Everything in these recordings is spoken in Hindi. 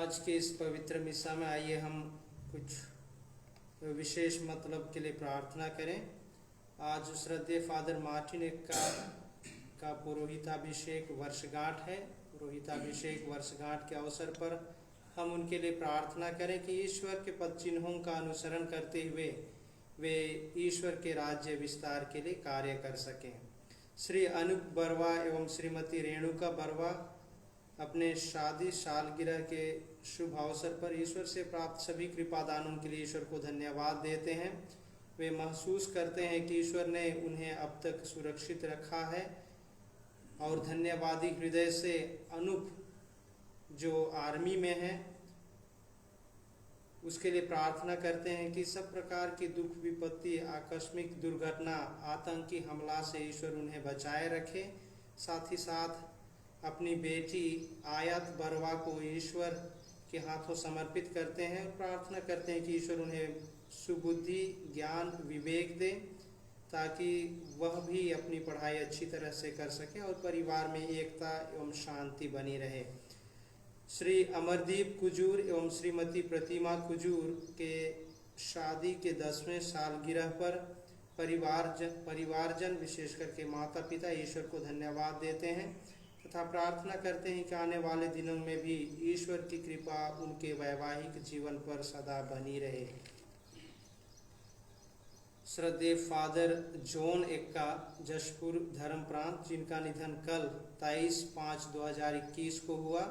आज के इस पवित्र मिसा में आइए हम कुछ विशेष मतलब के लिए प्रार्थना करें। आज श्रद्धेय फादर मार्टिन का पुरोहिताभिषेक वर्षगांठ है। पुरोहिताभिषेक वर्षगांठ के अवसर पर हम उनके लिए प्रार्थना करें कि ईश्वर के पद चिन्हों का अनुसरण करते हुए वे ईश्वर के राज्य विस्तार के लिए कार्य कर सकें। श्री अनूप बरवा एवं श्रीमती रेणुका बरवा अपने शादी सालगिरह के शुभ अवसर पर ईश्वर से प्राप्त सभी कृपादानों के लिए ईश्वर को धन्यवाद देते हैं। वे महसूस करते हैं कि ईश्वर ने उन्हें अब तक सुरक्षित रखा है और धन्यवादी हृदय से अनूप जो आर्मी में है उसके लिए प्रार्थना करते हैं कि सब प्रकार की दुख विपत्ति, आकस्मिक दुर्घटना, आतंकी हमला से ईश्वर उन्हें बचाए रखे। साथ ही साथ अपनी बेटी आयत बरवा को ईश्वर के हाथों समर्पित करते हैं। प्रार्थना करते हैं कि ईश्वर उन्हें सुबुद्धि, ज्ञान, विवेक दे ताकि वह भी अपनी पढ़ाई अच्छी तरह से कर सके और परिवार में एकता एवं शांति बनी रहे। श्री अमरदीप कुजूर एवं श्रीमती प्रतिमा कुजूर के शादी के 10वें सालगिरह पर परिवारजन विशेष करके माता पिता ईश्वर को धन्यवाद देते हैं तथा प्रार्थना करते हैं कि आने वाले दिनों में भी ईश्वर की कृपा उनके वैवाहिक जीवन पर सदा बनी रहे। श्रद्धेय फादर जॉन एक्का जशपुर धर्म प्रांत, जिनका निधन कल 23/5/2021 को हुआ,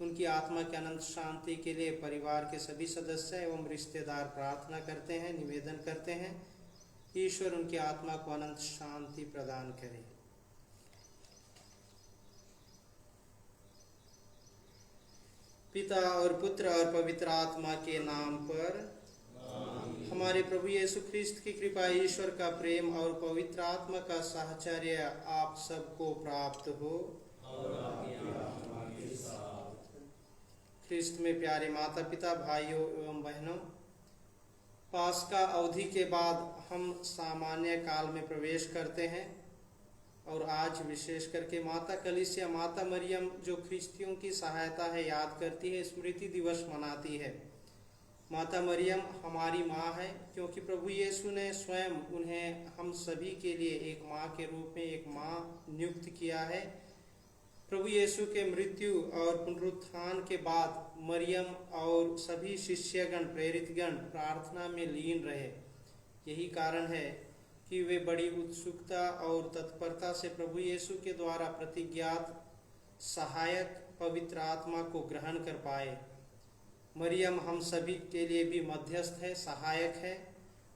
उनकी आत्मा की अनंत शांति के लिए परिवार के सभी सदस्य एवं रिश्तेदार प्रार्थना करते हैं, निवेदन करते हैं। ईश्वर उनकी आत्मा को अनंत शांति प्रदान करे। पिता और पुत्र और पवित्र आत्मा के नाम पर हमारे प्रभु यीशु ख्रिस्त की कृपा, ईश्वर का प्रेम और पवित्र आत्मा का साहचर्य आप सबको प्राप्त हो। ख्रिस्त में प्यारे माता पिता, भाइयों एवं बहनों, पास्का अवधि के बाद हम सामान्य काल में प्रवेश करते हैं और आज विशेष करके माता कलीसिया माता मरियम जो ख्रिस्तियों की सहायता है याद करती है, स्मृति दिवस मनाती है। माता मरियम हमारी माँ है क्योंकि प्रभु यीशु ने स्वयं उन्हें हम सभी के लिए एक माँ के रूप में एक माँ नियुक्त किया है। प्रभु यीशु के मृत्यु और पुनरुत्थान के बाद मरियम और सभी शिष्यगण, प्रेरितगण प्रार्थना में लीन रहे। यही कारण है कि वे बड़ी उत्सुकता और तत्परता से प्रभु यीशु के द्वारा प्रतिज्ञात सहायक पवित्र आत्मा को ग्रहण कर पाए। मरियम हम सभी के लिए भी मध्यस्थ है, सहायक है।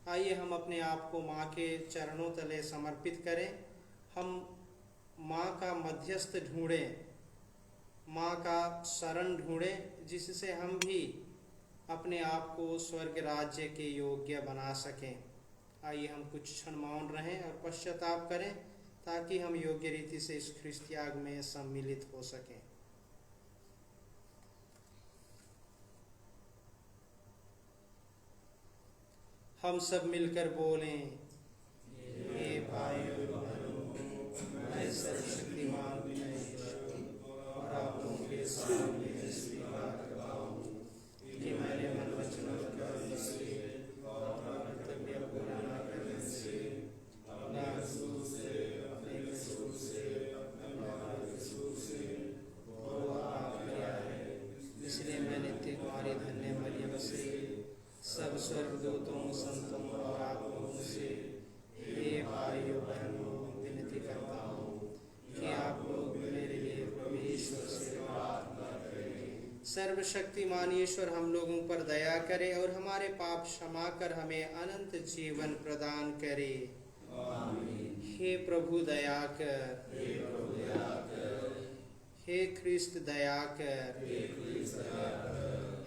आइए हम अपने आप को माँ के चरणों तले समर्पित करें। हम माँ का मध्यस्थ ढूंढें, माँ का शरण ढूंढें, जिससे हम भी अपने आप को स्वर्ग राज्य के योग्य बना सकें। आइए हम कुछ क्षण मौन रहें और पश्चाताप करें ताकि हम योग्य रीति से इस ख्रिस्त याग में सम्मिलित हो सकें। हम सब मिलकर बोलें, हे भाइयों बहनों, मैं सर्वशक्तिमान और आप लोगों के सामने स्वीकार करता हूँ कि मैंने मन, वचन और कर्म से और अपना कर्तव्य पूरा न करने से, अपने कसूर से वो पाप किया है। इसलिए मैंने तुम्हारी धन्य मरियम से, सब स्वर्गदूतों, संतों और आप लोगों से, हे भाइयों बहनों, विनती करता हूँ कि आप लोग मेरे लिए प्रभु ईश्वर से प्रार्थना करें। सर्वशक्तिमान ईश्वर हम लोगों पर दया करे और हमारे पाप क्षमा कर हमें अनंत जीवन प्रदान करे। आमीन। हे प्रभु दया कर, हे प्रभु दया कर, हे ख्रिस्त दया कर, हे ख्रिस्त दया कर,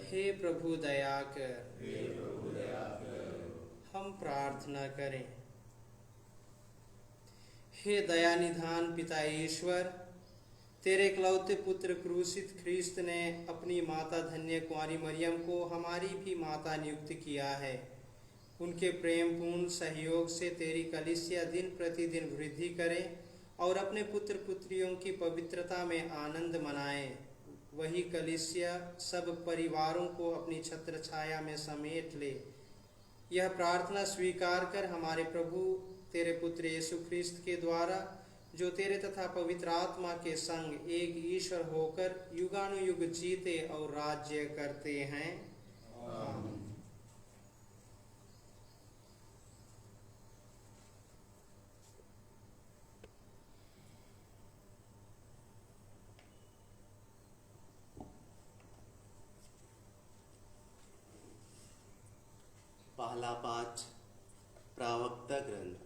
हे प्रभु दया कर, हे प्रभु दया कर। हम प्रार्थना करें। हे दया निधान पिता ईश्वर, तेरे इकलौते पुत्र क्रूसित ख्रिस्त ने अपनी माता धन्य कुंवारी मरियम को हमारी भी माता नियुक्त किया है। उनके प्रेम पूर्ण सहयोग से तेरी कलीसिया दिन प्रतिदिन वृद्धि करे और अपने पुत्र पुत्रियों की पवित्रता में आनंद मनाए। वही कलीसिया सब परिवारों को अपनी छत्र छाया में समेट ले। यह प्रार्थना स्वीकार कर हमारे प्रभु तेरे पुत्र यीशु ख्रिस्त के द्वारा, जो तेरे तथा पवित्र आत्मा के संग एक ईश्वर होकर युगानुयुग जीते और राज्य करते हैं। आमीन। पहला पाठ प्रवक्ता ग्रंथ।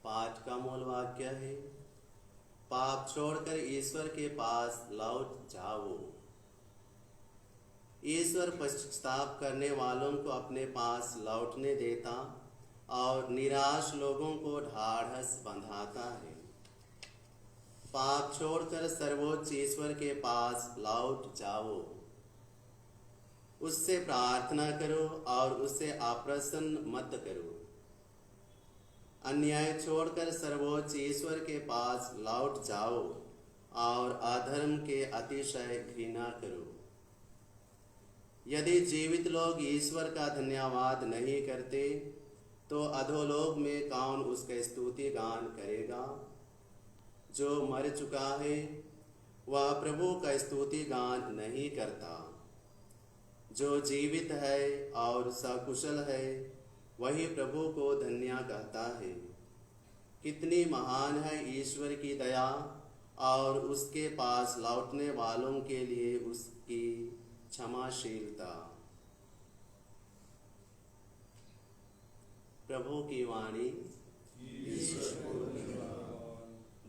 पाठ का मूल वाक्य है, पाप छोड़कर ईश्वर के पास लौट जाओ। ईश्वर पश्चाताप करने वालों को अपने पास लौटने देता और निराश लोगों को ढाढ़स बंधाता है। पाप छोड़कर सर्वोच्च ईश्वर के पास लौट जाओ। उससे प्रार्थना करो और उसे अप्रसन्न मत करो। अन्याय छोड़कर सर्वोच्च ईश्वर के पास लौट जाओ और अधर्म के अतिशय घृणा करो। यदि जीवित लोग ईश्वर का धन्यवाद नहीं करते तो अधोलोक में कौन उसका स्तुति गान करेगा? जो मर चुका है वह प्रभु का स्तुति गान नहीं करता। जो जीवित है और सकुशल है वही प्रभु को धन्य कहता है। कितनी महान है ईश्वर की दया और उसके पास लौटने वालों के लिए उसकी क्षमाशीलता। प्रभु की वाणी।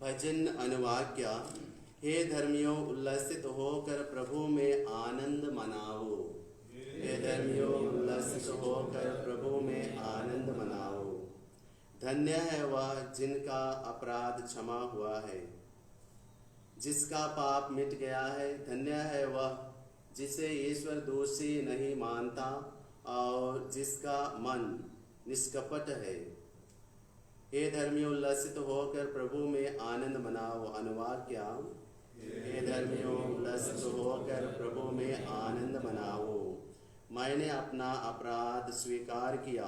भजन अनुवाक्य। हे धर्मियों, उल्लसित होकर प्रभु में आनंद मनाओ। हे धर्मियों, उल्लसित होकर प्रभु में आनंद मनाओ। धन्य है वह जिनका अपराध क्षमा हुआ है, जिसका पाप मिट गया है। धन्य है वह जिसे ईश्वर दोषी नहीं मानता और जिसका मन निष्कपट है। हे धर्मियों, उल्लसित होकर प्रभु में आनंद मनाओ। अनुवाद क्या? हे धर्मियों, उल्लसित होकर प्रभु में आनंद मनाओ। मैंने अपना अपराध स्वीकार किया,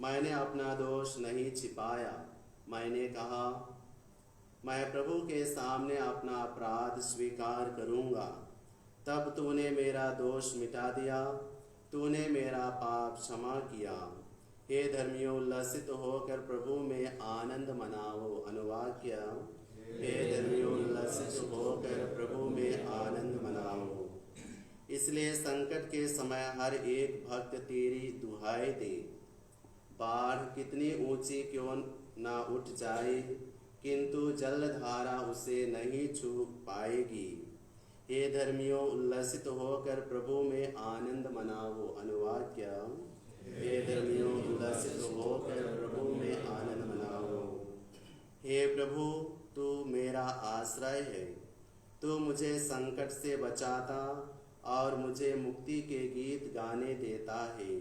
मैंने अपना दोष नहीं छिपाया। मैंने कहा, मैं प्रभु के सामने अपना अपराध स्वीकार करूँगा। तब तूने मेरा दोष मिटा दिया, तूने मेरा पाप क्षमा किया। हे धर्मियों, उल्लसित होकर प्रभु में आनंद मनाओ। अनुवाद क्या? हे धर्मियों, उल्लसित होकर प्रभु में आनंद मनाओ। इसलिए संकट के समय हर एक भक्त तेरी दुहाई दे। बाढ़ कितनी ऊंची क्यों ना उठ जाए, किंतु जलधारा उसे नहीं छू पाएगी। हे धर्मियों, उल्लसित होकर प्रभु में आनंद मनाओ। अनुवाद क्या? हे धर्मियों, उल्लसित होकर प्रभु में आनंद मनाओ। हे प्रभु, तू मेरा आश्रय है। तू मुझे संकट से बचाता और मुझे मुक्ति के गीत गाने देता है।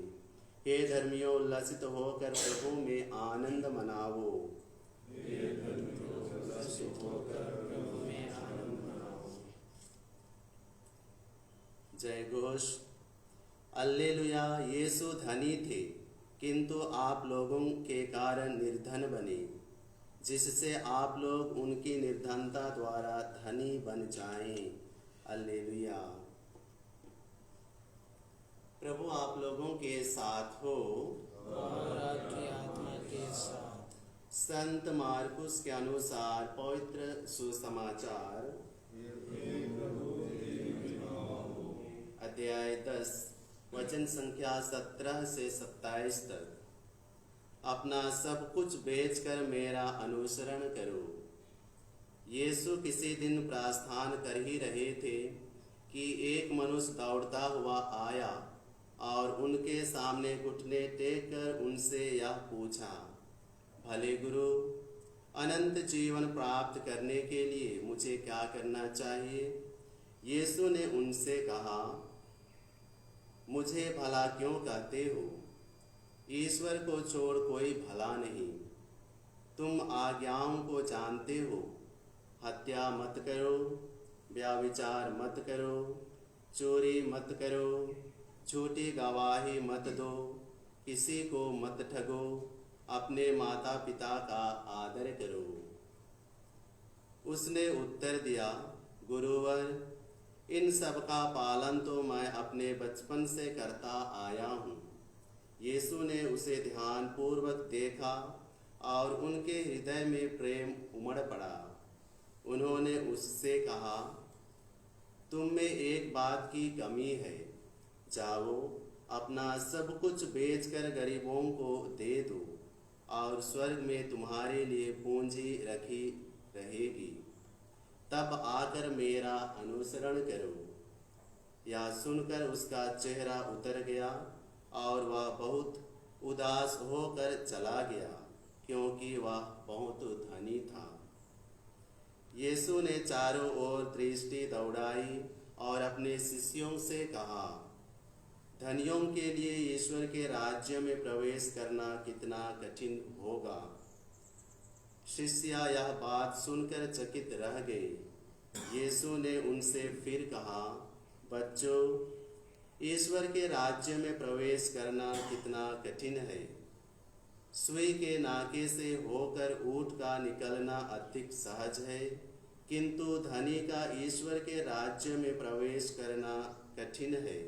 हे धर्मियों, उल्लसित होकर प्रभु में आनंद मनाओ। हे धर्मियों, उल्लसित होकर प्रभु में आनंद मनाओ। जय घोष। alleluia। यीशु धनी थे किंतु आप लोगों के कारण निर्धन बने, जिससे आप लोग उनकी निर्धनता द्वारा धनी बन जाएं। alleluia। प्रभु आप लोगों के साथ हो और आपकी आत्मा के साथ। संत मार्कुस के अनुसार पवित्र सुसमाचार अध्याय 10 वचन संख्या 17 से 27 तक। अपना सब कुछ बेचकर मेरा अनुसरण करो। यीशु किसी दिन प्रस्थान कर ही रहे थे कि एक मनुष्य दौड़ता हुआ आया और उनके सामने घुटने टेक कर उनसे यह पूछा, भले गुरु, अनंत जीवन प्राप्त करने के लिए मुझे क्या करना चाहिए? यीशु ने उनसे कहा, मुझे भला क्यों कहते हो? ईश्वर को छोड़ कोई भला नहीं। तुम आज्ञाओं को जानते हो, हत्या मत करो, व्यभिचार मत करो, चोरी मत करो, झूठी गवाही मत दो, किसी को मत ठगो, अपने माता पिता का आदर करो। उसने उत्तर दिया, गुरुवर, इन सब का पालन तो मैं अपने बचपन से करता आया हूँ। यीशु ने उसे ध्यानपूर्वक देखा और उनके हृदय में प्रेम उमड़ पड़ा। उन्होंने उससे कहा, तुम में एक बात की कमी है। जाओ, अपना सब कुछ बेचकर गरीबों को दे दो और स्वर्ग में तुम्हारे लिए पूंजी रखी रहेगी। तब आकर मेरा अनुसरण करो। यह सुनकर उसका चेहरा उतर गया और वह बहुत उदास होकर चला गया, क्योंकि वह बहुत धनी था। यीशु ने चारों ओर दृष्टि दौड़ाई और अपने शिष्यों से कहा, धनियों के लिए ईश्वर के राज्य में प्रवेश करना कितना कठिन होगा। शिष्य यह बात सुनकर चकित रह गए। यीशु ने उनसे फिर कहा, बच्चों, ईश्वर के राज्य में प्रवेश करना कितना कठिन है। सुई के नाके से होकर ऊँट का निकलना अधिक सहज है, किंतु धनी का ईश्वर के राज्य में प्रवेश करना कठिन है।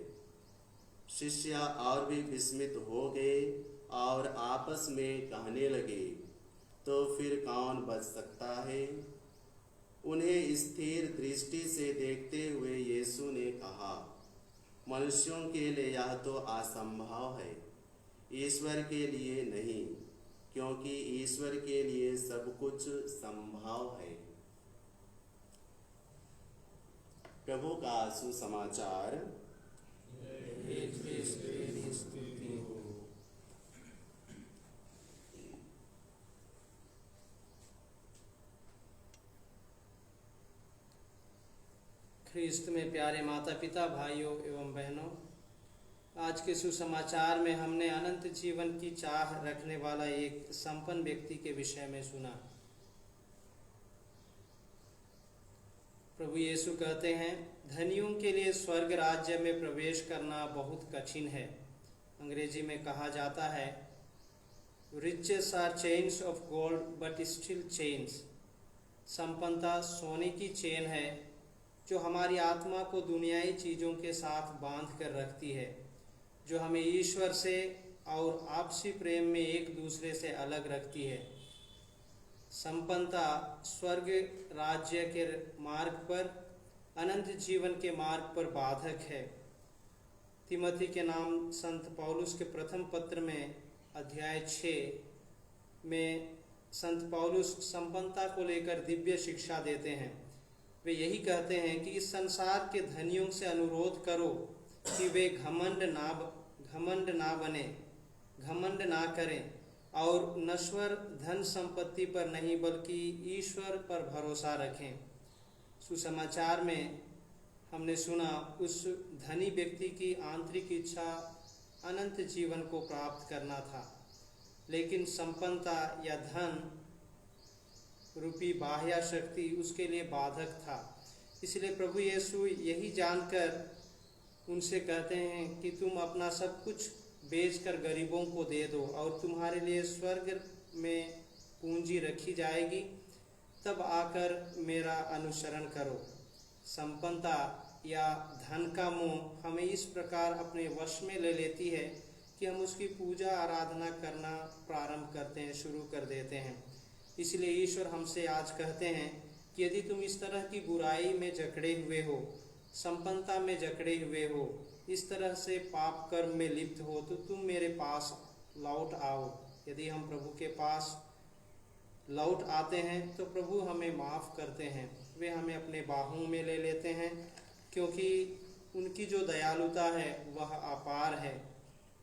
शिष्य और भी विस्मित हो गए और आपस में कहने लगे, तो फिर कौन बच सकता है? उन्हें स्थिर दृष्टि से देखते हुए यीशु ने कहा, मनुष्यों के लिए यह तो असंभव है, ईश्वर के लिए नहीं, क्योंकि ईश्वर के लिए सब कुछ संभव है। प्रभु का सुसमाचार। ख्रिस्त में प्यारे माता पिता, भाइयों एवं बहनों, आज के सुसमाचार में हमने अनंत जीवन की चाह रखने वाला एक संपन्न व्यक्ति के विषय में सुना। प्रभु यीशु कहते हैं, धनियों के लिए स्वर्ग राज्य में प्रवेश करना बहुत कठिन है। अंग्रेजी में कहा जाता है, riches are chains of gold but still chains. संपन्नता सोने की चेन है जो हमारी आत्मा को दुनियाई चीज़ों के साथ बांध कर रखती है, जो हमें ईश्वर से और आपसी प्रेम में एक दूसरे से अलग रखती है। संपन्नता स्वर्ग राज्य के मार्ग पर, अनंत जीवन के मार्ग पर बाधक है। तिमोथी के नाम संत पौलुस के प्रथम पत्र में अध्याय 6 में संत पौलुस संपन्नता को लेकर दिव्य शिक्षा देते हैं। वे यही कहते हैं कि इस संसार के धनियों से अनुरोध करो कि वे घमंड ना करें और नश्वर धन संपत्ति पर नहीं बल्कि ईश्वर पर भरोसा रखें। सुसमाचार में हमने सुना, उस धनी व्यक्ति की आंतरिक इच्छा अनंत जीवन को प्राप्त करना था, लेकिन संपन्नता या धन रूपी बाह्य शक्ति उसके लिए बाधक था। इसलिए प्रभु यीशु यही जानकर उनसे कहते हैं कि तुम अपना सब कुछ बेचकर गरीबों को दे दो और तुम्हारे लिए स्वर्ग में पूंजी रखी जाएगी, तब आकर मेरा अनुसरण करो। संपन्नता या धन का मोह हमें इस प्रकार अपने वश में ले लेती है कि हम उसकी पूजा आराधना करना प्रारंभ करते हैं, शुरू कर देते हैं। इसलिए ईश्वर हमसे आज कहते हैं कि यदि तुम इस तरह की बुराई में जकड़े हुए हो, संपन्नता में जकड़े हुए हो, इस तरह से पाप कर्म में लिप्त हो, तो तुम मेरे पास लौट आओ। यदि हम प्रभु के पास लौट आते हैं तो प्रभु हमें माफ़ करते हैं, वे हमें अपने बाहों में ले लेते हैं, क्योंकि उनकी जो दयालुता है वह अपार है।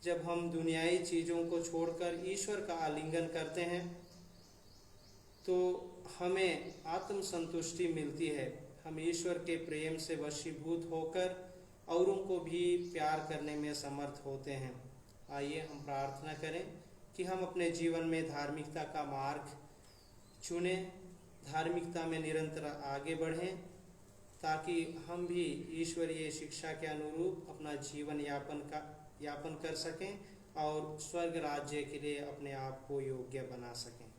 जब हम दुनियाई चीज़ों को छोड़कर ईश्वर का आलिंगन करते हैं तो हमें आत्म संतुष्टि मिलती है। हम ईश्वर के प्रेम से वशीभूत होकर औरों को भी प्यार करने में समर्थ होते हैं। आइए हम प्रार्थना करें कि हम अपने जीवन में धार्मिकता का मार्ग चुनें, धार्मिकता में निरंतर आगे बढ़ें, ताकि हम भी ईश्वरीय शिक्षा के अनुरूप अपना जीवन यापन कर सकें और स्वर्ग राज्य के लिए अपने आप को योग्य बना सकें।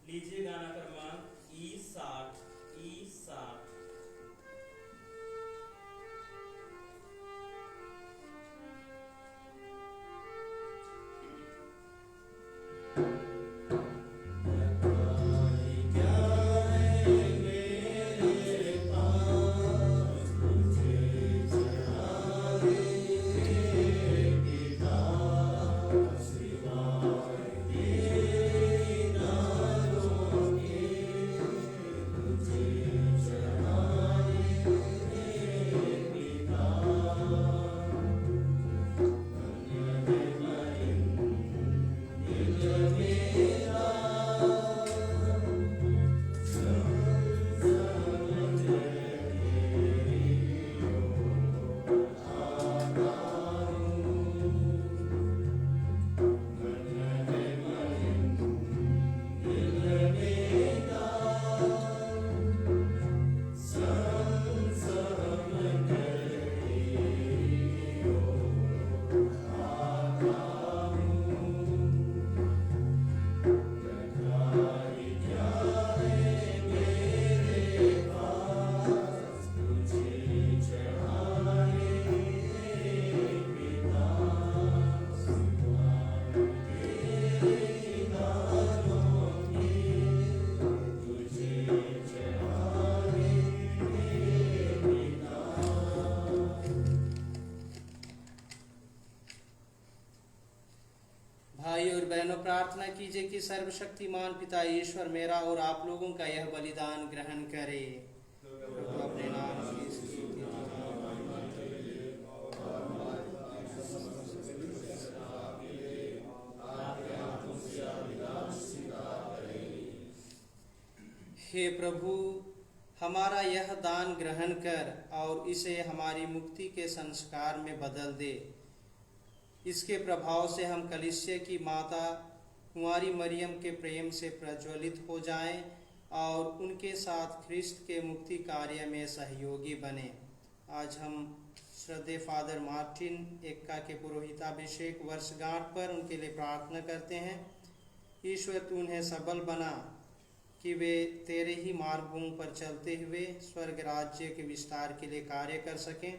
लीजिए गाना क्रमांक E60 E60। भाई और बहनों, प्रार्थना कीजिए कि सर्वशक्तिमान पिता ईश्वर मेरा और आप लोगों का यह बलिदान ग्रहण करे। प्रभु अपने नाम की स्तुति हे प्रभु, हमारा यह दान ग्रहण कर और इसे हमारी मुक्ति के संस्कार में बदल दे। इसके प्रभाव से हम कलीसिया की माता कुंवारी मरियम के प्रेम से प्रज्वलित हो जाएं और उनके साथ ख्रिस्त के मुक्ति कार्य में सहयोगी बने। आज हम श्रद्धेय फादर मार्टिन एक्का के पुरोहिताभिषेक वर्षगांठ पर उनके लिए प्रार्थना करते हैं। ईश्वर तू उन्हें सबल बना कि वे तेरे ही मार्गों पर चलते हुए स्वर्ग राज्य के विस्तार के लिए कार्य कर सकें।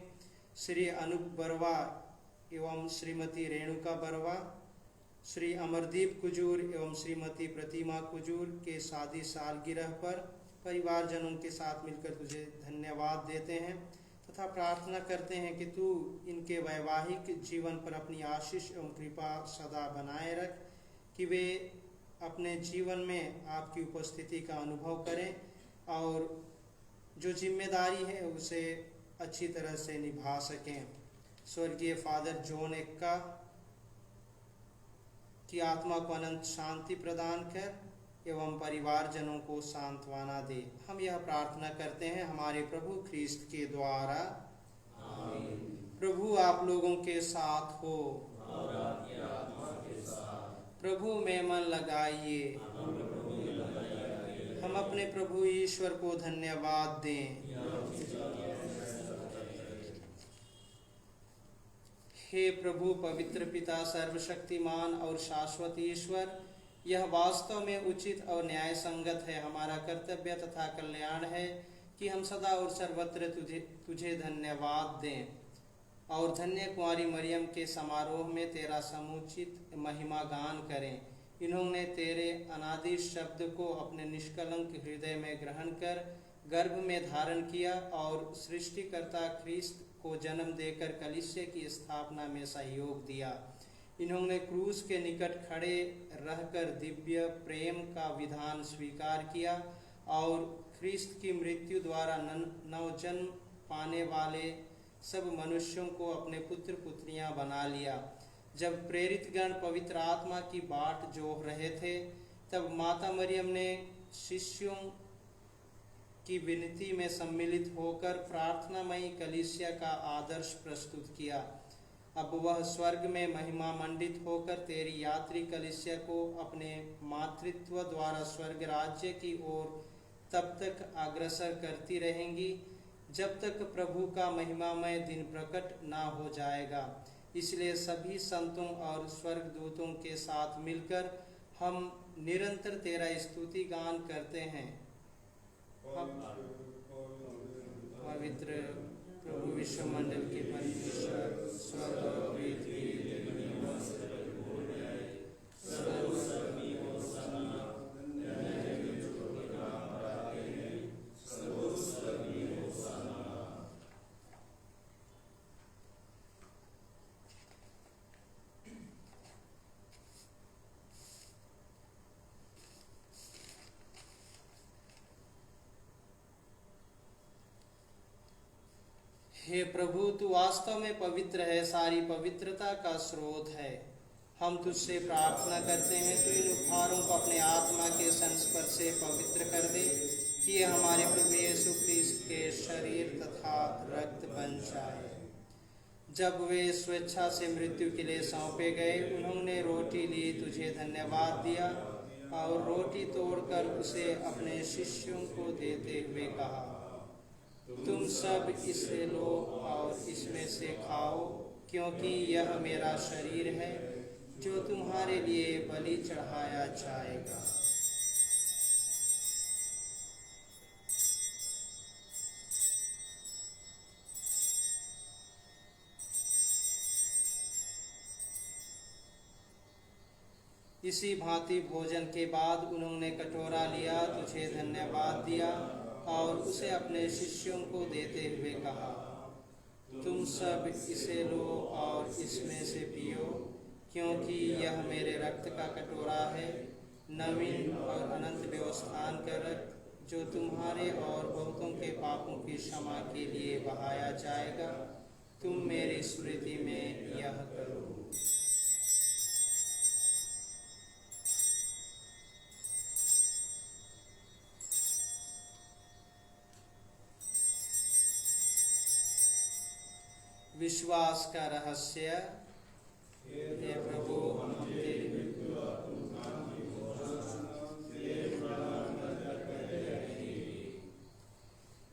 श्री अनूप बरवा एवं श्रीमती रेणुका बरवा, श्री अमरदीप कुजूर एवं श्रीमती प्रतिमा कुजूर के शादी सालगिरह पर परिवारजनों के साथ मिलकर तुझे धन्यवाद देते हैं तथा प्रार्थना करते हैं कि तू इनके वैवाहिक जीवन पर अपनी आशीष एवं कृपा सदा बनाए रख, कि वे अपने जीवन में आपकी उपस्थिति का अनुभव करें और जो जिम्मेदारी है उसे अच्छी तरह से निभा सकें। स्वर्गीय फादर जॉन एक्का की आत्मा को अनंत शांति प्रदान कर एवं परिवारजनों को सांत्वना दे। हम यह प्रार्थना करते हैं हमारे प्रभु ख्रीस्त के द्वारा। आमीन। प्रभु आप लोगों के साथ हो और आपकी आत्मा के साथ। प्रभु में मन लगाइए। हम अपने प्रभु ईश्वर को धन्यवाद दें। हे प्रभु पवित्र पिता सर्वशक्तिमान और शाश्वत ईश्वर, यह वास्तव में उचित और न्याय संगत है, हमारा कर्तव्य तथा कल्याण है कि हम सदा और सर्वत्र तुझे धन्यवाद दें और धन्य कुंवारी मरियम के समारोह में तेरा समुचित महिमा गान करें। इन्होंने तेरे अनादि शब्द को अपने निष्कलंक हृदय में ग्रहण कर गर्भ में धारण किया और सृष्टिकर्ता ख्रीस्त को जन्म देकर कलीसिया की स्थापना में सहयोग दिया। इन्होंने क्रूस के निकट खड़े रहकर दिव्य प्रेम का विधान स्वीकार किया और ख्रीस्त की मृत्यु द्वारा नवजन्म पाने वाले सब मनुष्यों को अपने पुत्र पुत्रियां बना लिया। जब प्रेरित गण पवित्र आत्मा की बाट जोह रहे थे, तब माता मरियम ने शिष्यों की विनती में सम्मिलित होकर प्रार्थनामयी कलीसिया का आदर्श प्रस्तुत किया। अब वह स्वर्ग में महिमा मंडित होकर तेरी यात्री कलीसिया को अपने मातृत्व द्वारा स्वर्ग राज्य की ओर तब तक अग्रसर करती रहेंगी जब तक प्रभु का महिमामय दिन प्रकट ना हो जाएगा। इसलिए सभी संतों और स्वर्गदूतों के साथ मिलकर हम निरंतर तेरा स्तुति गान करते हैं। पवित्र प्रभु विश्वमंडल के परमेश्वर स्वर्ग और पृथ्वी हे प्रभु, तू वास्तव में पवित्र है, सारी पवित्रता का स्रोत है। हम तुझसे प्रार्थना करते हैं तू इन उपहारों को अपने आत्मा के संस्पर्श से पवित्र कर दे कि ये हमारे प्रभु यीशु ख्रीस्त के शरीर तथा रक्त बन जाए। जब वे स्वेच्छा से मृत्यु के लिए सौंपे गए, उन्होंने रोटी ली, तुझे धन्यवाद दिया और रोटी तोड़कर उसे अपने शिष्यों को देते हुए कहा, तुम सब इसे लो और इसमें से खाओ, क्योंकि यह मेरा शरीर है जो तुम्हारे लिए बलि चढ़ाया जाएगा। इसी भांति भोजन के बाद उन्होंने कटोरा लिया, तुझे धन्यवाद दिया और उसे अपने शिष्यों को देते हुए कहा, तुम सब इसे लो और इसमें से पियो, क्योंकि यह मेरे रक्त का कटोरा है, नवीन और अनंत व्यवस्थान का रक्त, जो तुम्हारे और बहुतों के पापों की क्षमा के लिए बहाया जाएगा। तुम मेरी स्मृति में यह करो। विश्वास का रहस्य। हे प्रभु, हम तेरी मृत्यु और पुनरुत्थान की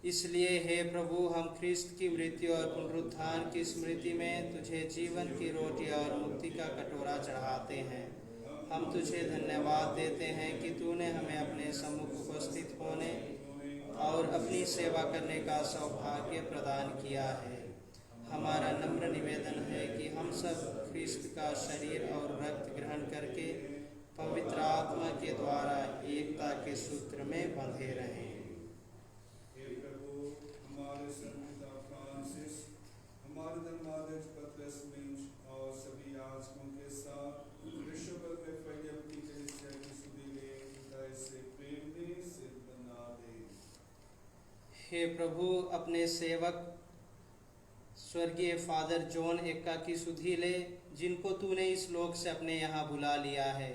इसलिए हे प्रभु, हम ख्रीस्त की मृत्यु और पुनरुत्थान की स्मृति में तुझे जीवन की रोटी और मुक्ति का कटोरा चढ़ाते हैं। हम तुझे धन्यवाद देते हैं कि तूने हमें अपने सम्मुख उपस्थित होने और अपनी सेवा करने का सौभाग्य प्रदान किया है। हमारा नम्र निवेदन है कि हम सब ख्रीस्त का शरीर और रक्त ग्रहण करके पवित्र आत्मा के द्वारा एकता के सूत्र में बंधे रहें। हे प्रभु, हमारे संत फ्रांसिस, हमारे धर्माध्यक्ष पतरस मिंच और सभी याजकों के साथ विश्व भर में फैली अपनी कलीसिया की सुधि ले, इसे प्रेम में सिद्ध बना दे। हे प्रभु, अपने सेवक स्वर्गीय फादर जॉन एक्का की सुधि ले, जिनको तूने इस लोक से अपने यहाँ बुला लिया है।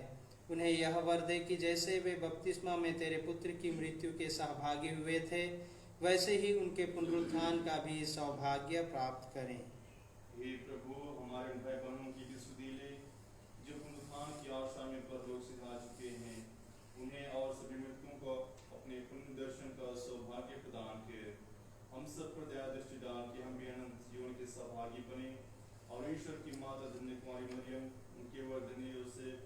उन्हें यह वर दे कि जैसे वे बपतिस्मा में तेरे पुत्र की मृत्यु के सहभागी हुए थे, वैसे ही उनके पुनरुत्थान का भी सौभाग्य प्राप्त करें। हे प्रभु, हमारे भाई बहनों की भी सुधि ले, जो पुनरुत्थान की आशा में परलोक से आ चुके हैं, उन्हें और सभी मृतकों को अपने पुनर्दर्शन का सौभाग्य प्रदान करे। हम सब पर दया दृष्टि डाल के हम भी अनंत जीवन के सहभागी बने और ईश्वर की माता धन्य कुमारी मरियम, उनके वर्धनी योसेफ,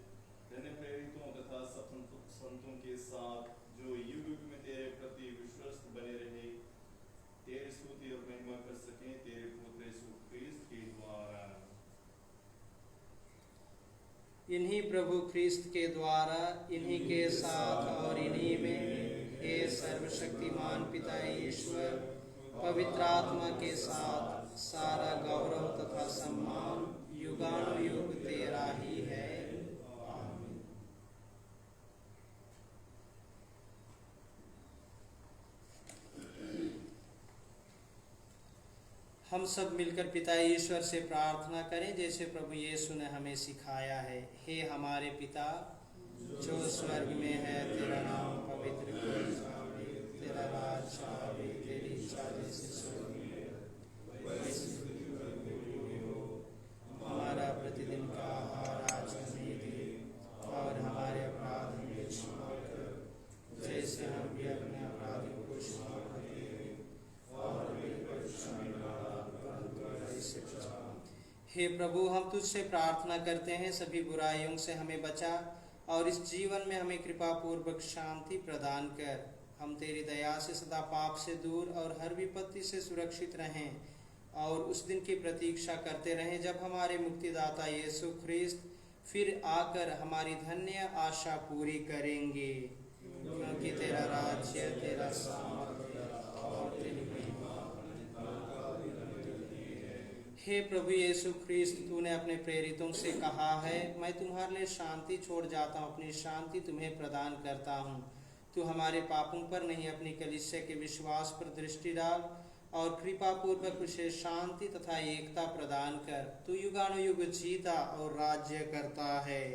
धन्य प्रेरितों तथा सब संतों के साथ जो युग युग में तेरे प्रति विश्वस्त बने रहे, तेरी स्तुति और महिमा कर सकें तेरे पुत्र यीशु ख्रीस्त के द्वारा। इन्हीं प्रभु ख्रीस्त के द्वारा, इन्हीं के साथ और इन्हीं में, हे सर्वशक्तिमान पिता ईश्वर, पवित्र आत्मा के साथ सारा गौरव तथा सम्मान युगानुयुग तेरा ही है। आमीन। हम सब मिलकर पिता ईश्वर से प्रार्थना करें जैसे प्रभु यीशु ने हमें सिखाया है। हे हमारे पिता जो स्वर्ग में है, तेरा नाम पवित्र किया जाए, तेरा राज आए, तेरी इच्छा जैसे स्वर्ग में वैसे पृथ्वी में हो। हमारा प्रतिदिन का आहार आज हमें दे और हमारे अपराध हमें क्षमा कर, जैसे हम भी अपने अपराध हे प्रभु, हम तुझसे प्रार्थना करते हैं, सभी बुराइयों से हमें बचा और इस जीवन में हमें कृपा पूर्वक शांति प्रदान कर। हम तेरी दया से सदा पाप से दूर और हर विपत्ति से सुरक्षित रहें और उस दिन की प्रतीक्षा करते रहें जब हमारे मुक्तिदाता यीशु ख्रिस्त फिर आकर हमारी धन्य आशा पूरी करेंगे। क्योंकि तेरा राज्य, तेरा सामर्थ्य और तेरी महिमा। हे प्रभु यीशु ख्रिस्त, तूने अपने प्रेरितों से कहा है, मैं तुम्हारे लिए शांति छोड़ जाता हूँ, अपनी शांति तुम्हें प्रदान करता हूँ। तू हमारे पापों पर नहीं, अपनी कलीसिया के विश्वास पर दृष्टि डाल और कृपा पूर्वक उसे शांति तथा एकता प्रदान कर। तू युगानुयुग जीता और राज्य करता है।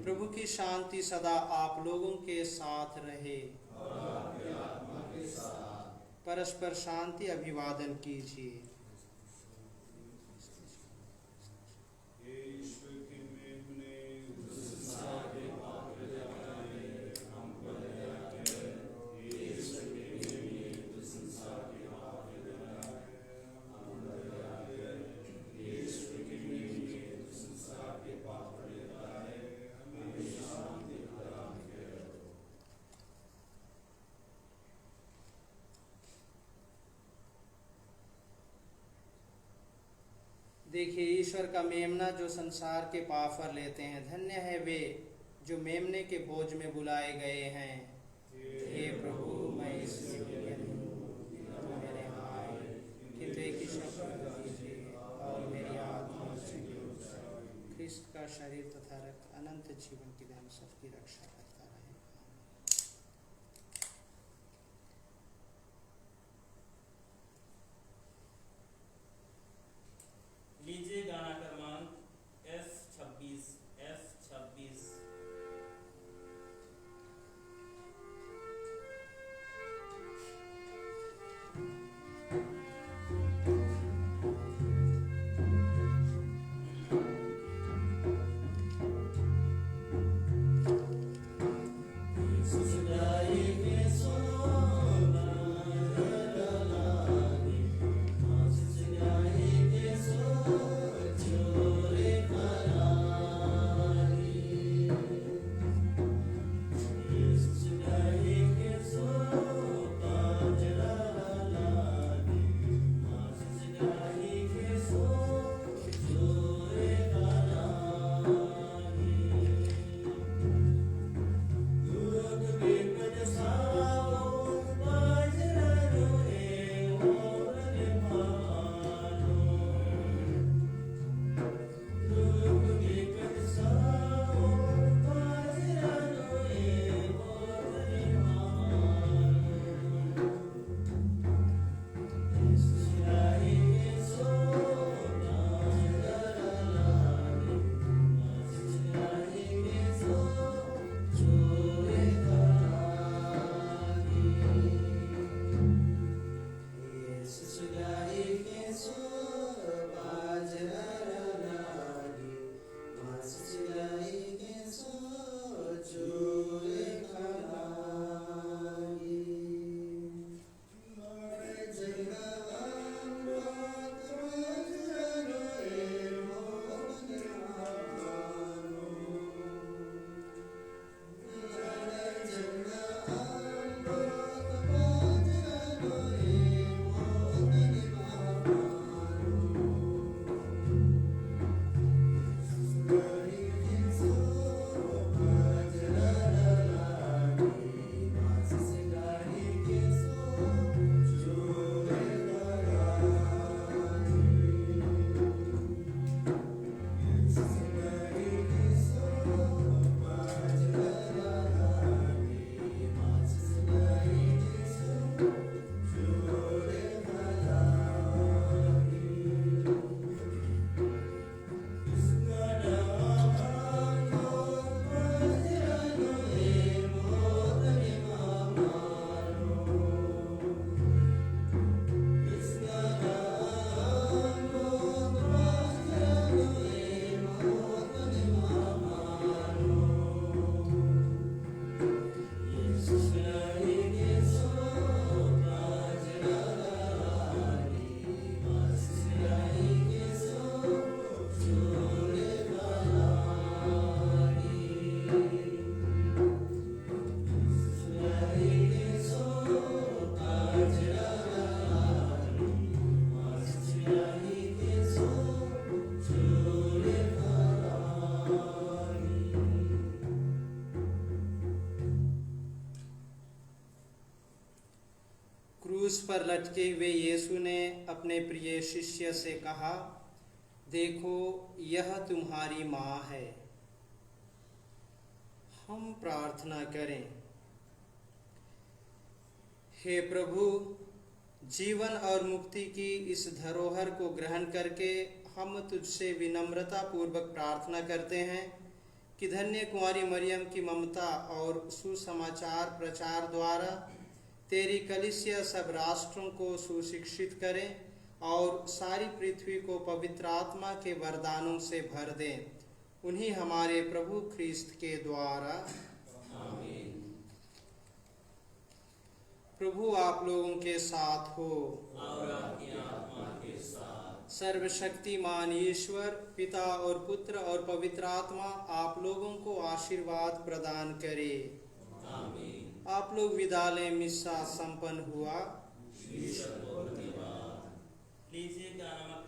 प्रभु की शांति सदा आप लोगों के साथ रहे। परस्पर शांति अभिवादन कीजिए। देखिए, ईश्वर का मेमना जो संसार के पाप पर लेते हैं। धन्य है वे जो मेमने के बोझ में बुलाए गए हैं। हे प्रभु, मैं इस योग्य नहीं हूँ कि तुम मेरे आए, किंतु एक ही शब्द कीजिए और मेरी आत्मा से जुड़ जाए। ख्रिस्त का शरीर तथा रक्त अनंत जीवन की दान सबकी रक्षा करता रहे। लीजिए गाना क्रमांक F26। क्रूस पर लटके हुए यीशु ने अपने प्रिय शिष्य से कहा, देखो यह तुम्हारी माँ है। हम प्रार्थना करें। हे प्रभु, जीवन और मुक्ति की इस धरोहर को ग्रहण करके हम तुझसे विनम्रता पूर्वक प्रार्थना करते हैं कि धन्य कुंवारी मरियम की ममता और सुसमाचार प्रचार द्वारा तेरी कलीसिया सब राष्ट्रों को सुशिक्षित करें और सारी पृथ्वी को पवित्र आत्मा के वरदानों से भर दें। उन्हीं हमारे प्रभु ख्रिस्त के द्वारा। आमीन। प्रभु आप लोगों के साथ हो और आपकी आत्मा के साथ। सर्वशक्तिमान ईश्वर पिता और पुत्र और पवित्र आत्मा आप लोगों को आशीर्वाद प्रदान करे। आमीन। आप लोग विदा लें। मिस्सा संपन्न हुआ। ईश्वर को धन्यवाद। लीजिए क्या नाम